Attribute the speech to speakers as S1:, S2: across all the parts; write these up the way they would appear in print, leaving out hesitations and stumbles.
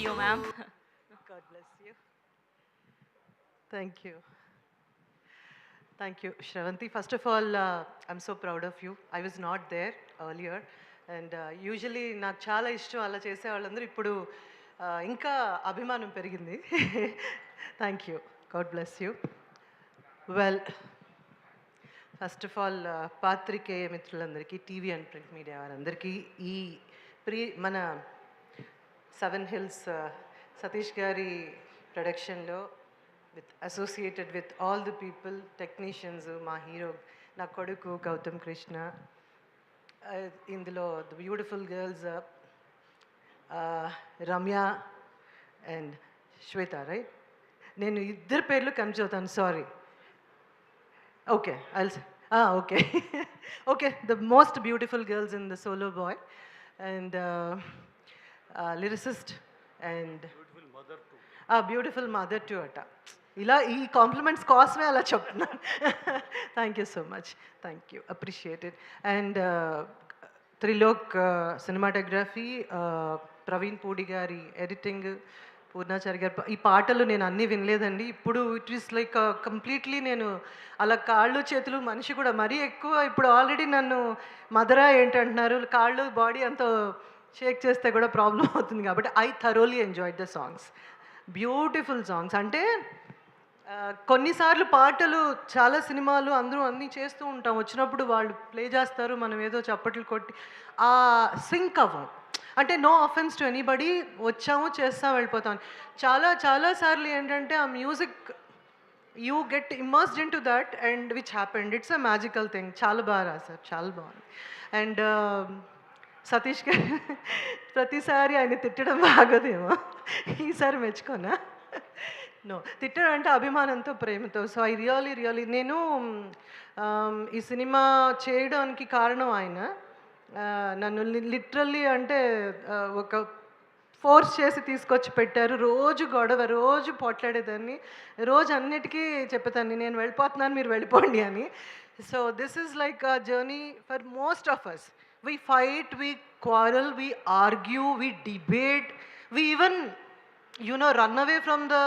S1: you, ma'am.
S2: God bless you. Thank you. Thank you, Shravanti. First of all, I'm so proud of you. I was not there earlier. And usually నాకు చాలా ఇష్టం అలా చేసే వాళ్ళందరూ ఇప్పుడు ఇంకా అభిమానం పెరిగింది. Thank you. God bless you. Well, first of all పాత్రికేయ మిత్రులందరికీ, టీవీ అండ్ ప్రింట్ మీడియా వారందరికీ ఈ మన సెవెన్ హిల్స్ సతీష్ గారి ప్రొడక్షన్లో associated with all the people, technicians, మా హీరో నా కొడుకు గౌతమ్ కృష్ణ, ఇందులో the beautiful girls Ramya and Shweta, right? నేను ఇద్దరు పేర్లు కన్ఫ్యూజ్ అవుతాను, sorry. Okay, okay. Okay, the most beautiful girls in the Solo Boy, and lyricist and beautiful mother too ata. ఇలా ఈ కాంప్లిమెంట్స్ కోసమే అలా చెప్తున్నాను. Thank you so much, thank you, appreciated. And Trilok cinematography, Praveen Pudi గారి ఎడిటింగ్, పూర్ణాచారి గారు. ఈ పాటలు నేను అన్నీ వినలేదండి. ఇప్పుడు ఇట్ ఈస్ లైక్ కంప్లీట్లీ నేను అలా కాళ్ళు చేతులు మనిషి కూడా మరీ ఎక్కువ. ఇప్పుడు ఆల్రెడీ నన్ను మదరా ఏంటంటున్నారు, కాళ్ళు బాడీ అంతా షేక్ చేస్తే కూడా ప్రాబ్లం అవుతుంది. కాబట్టి I thoroughly enjoyed the songs, beautiful songs. అంటే కొన్నిసార్లు పాటలు చాలా సినిమాలు అందరూ అన్నీ చేస్తూ ఉంటాం, వచ్చినప్పుడు వాళ్ళు ప్లే చేస్తారు, మనం ఏదో చప్పట్లు కొట్టి ఆ సింక్ అవ్వం. అంటే నో అఫెన్స్ టు ఎనీబడి, వచ్చాము చేస్తాం వెళ్ళిపోతాం. చాలాసార్లు ఏంటంటే ఆ music you get immersed in to that and which happened. It's a magical thing. చాలా బాగా రాశారు, చాలా బాగుంది. అండ్ సతీష్ గారు ప్రతిసారి ఆయన తిట్టడం బాగోదేమో, ఈసారి మెచ్చుకోనా? నో, తిట్టడం అంటే అభిమానంతో, ప్రేమతో. సో ఐ రియలీ నేను ఈ సినిమా చేయడానికి కారణం ఆయన. నన్ను లిటరల్లీ అంటే ఒక ఫోర్స్ చేసి తీసుకొచ్చి పెట్టారు. రోజు గొడవ, రోజు పోట్లాడేదాన్ని, రోజు అన్నిటికీ చెప్పేదాన్ని నేను వెళ్ళిపోతున్నాను మీరు వెళ్ళిపోండి అని. So this is like a journey for most of us. We fight, we quarrel, we argue, we debate, we even run away from the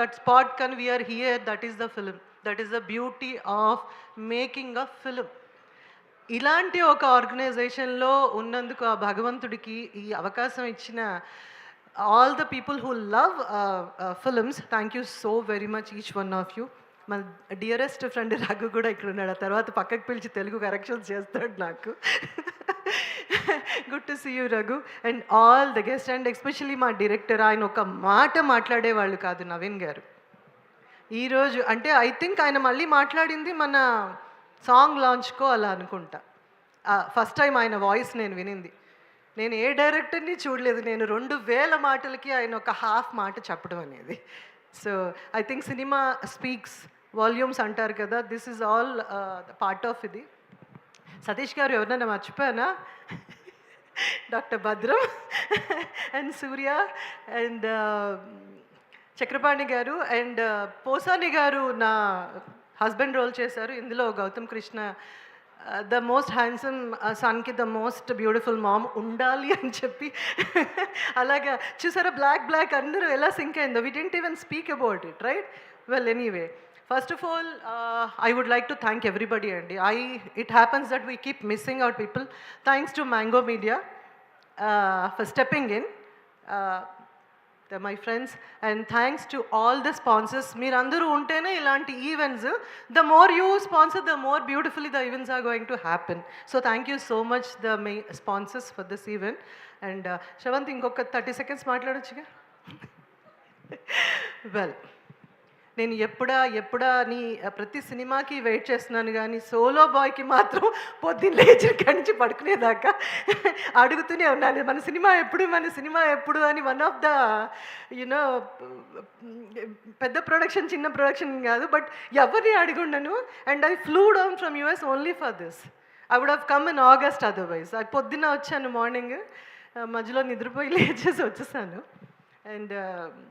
S2: that spot. Can we are here, that is the film, that is the beauty of making a film. ఇలాంటి ఒక ఆర్గనైజేషన్లో ఉన్నందుకు ఆ భగవంతుడికి ఈ అవకాశం ఇచ్చిన all the people who love films, thank you so very much each one of you. మన డియరెస్ట్ ఫ్రెండ్ రఘు కూడా ఇక్కడ ఉన్నాడు, ఆ తర్వాత పక్కకు పిలిచి తెలుగు కరెక్షన్స్ చేస్తాడు నాకు. Good to see you Raghu and all the guest. And especially మా డైరెక్టర్, ఆయన ఒక మాట మాట్లాడేవాళ్ళు కాదు, నవీన్ గారు. ఈరోజు అంటే ఐ థింక్ ఆయన మళ్ళీ మాట్లాడింది మన సాంగ్ లాంచ్కో అలా అనుకుంటా. ఫస్ట్ టైం ఆయన వాయిస్ నేను వినింది. నేను ఏ డైరెక్టర్ని చూడలేదు. నేను 2000 మాటలకి ఆయన ఒక హాఫ్ మాట చెప్పడం అనేది. So I think cinema speaks volumes అంటారు కదా, this is all part of ఇది. సతీష్ గారు ఎవరినైనా మర్చిపోయానా? Doctor Bhadram and Surya and Chakrapani garu and Posani garu నా హస్బెండ్ రోల్ చేశారు. ఇందులో Gautam Krishna the most handsome సన్కి ద మోస్ట్ బ్యూటిఫుల్ మామ్ ఉండాలి అని చెప్పి అలాగా చూసారా, బ్లాక్ అందరూ ఎలా సింక్ అయిందో. We didn't even speak about it, right? Well, anyway, first of all I would like to thank everybody అండి. It happens that we keep missing out people. Thanks to Mango Media for stepping in. They're my friends, and thanks to all the sponsors. మీరందరూ ఉంటేనే ఇలాంటి events, the more you sponsor, the more beautifully the events are going to happen. So thank you so much the sponsors for this event. And Shravanti, ఇంకొక 30 seconds మాట్లాడొచ్చుగా? Well, నేను ఎప్పుడా నీ ప్రతి సినిమాకి wait చేస్తున్నాను, కానీ సోలో బాయ్కి మాత్రం పొద్దున్న లేచి ఇక్కడి నుంచి పడుకునేదాకా అడుగుతూనే ఉన్నాను, మన సినిమా ఎప్పుడు అని. వన్ ఆఫ్ ద పెద్ద ప్రొడక్షన్, చిన్న ప్రొడక్షన్ కాదు, బట్ ఎవరిని అడుగుండను. And I flew down from US only for this. I would have come in August otherwise. అది పొద్దున్న వచ్చాను, మార్నింగ్ మధ్యలో నిద్రపోయి లేచేసి వచ్చేసాను. And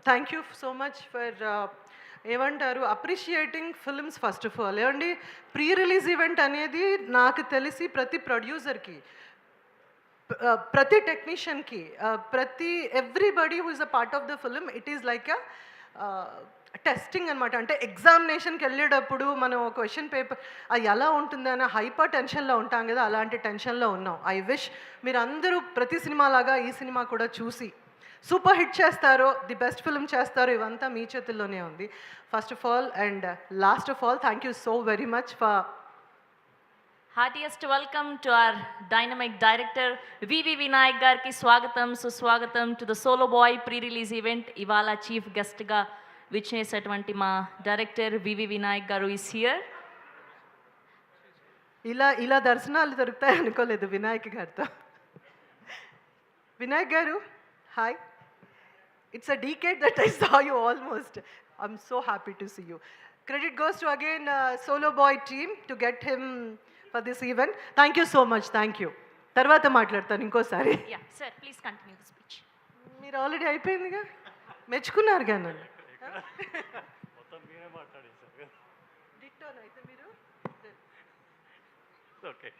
S2: thank you so much for ఏమంటారు, appreciating films. First of all ఏమండి, ప్రీ రిలీజ్ ఈవెంట్ అనేది నాకు తెలిసి ప్రతి ప్రొడ్యూసర్కి ప్రతి టెక్నీషియన్కి ప్రతి everybody who is a part of the film it is like a testing అనమాట. అంటే ఎగ్జామినేషన్కి వెళ్ళేటప్పుడు మనం క్వశ్చన్ పేపర్ అది ఎలా ఉంటుంది అనే హైపర్ టెన్షన్లో ఉంటాం కదా, అలాంటి టెన్షన్లో ఉన్నాం. ఐ విష్ మీరు అందరూ ప్రతి సినిమా లాగా ఈ సినిమా కూడా చూసి సూపర్ హిట్ చేస్తారో, ది బెస్ట్ ఫిల్మ్ చేస్తారో, ఇవంతా మీ చేతుల్లోనే ఉంది. First of all and last of all thank you so very much for
S1: heartiest welcome to our dynamic director VV Vinayak గారికి స్వాగతం సుస్వాగతం to the Solo Boy pre release event. ఇవాళ చీఫ్ గెస్ట్గా విచ్చేసేటువంటి మా డైరెక్టర్ వివి వినాయక్ గారు ఈస్ హియర్.
S2: ఇలా దర్శనాలు దొరుకుతాయి అనుకోలేదు వినాయక్ గారితో. వినాయక్ గారు hi. It's a decade that I saw you almost. I'm so happy to see you. Credit goes to again Solo Boy team to get him for this event. Thank you so much. Thank you. తర్వాత మాట్లాడతాను ఇంకోసారి.
S1: Yeah sir please continue the speech.
S2: మీరు already అయిపోయిందిగా, మెచ్చుకున్నారు కానీ నన్ను.
S3: మొత్తం మీరే మాట్లాడేశారు.
S2: డిట్టోన్ అయితే మీరు
S3: ఓకే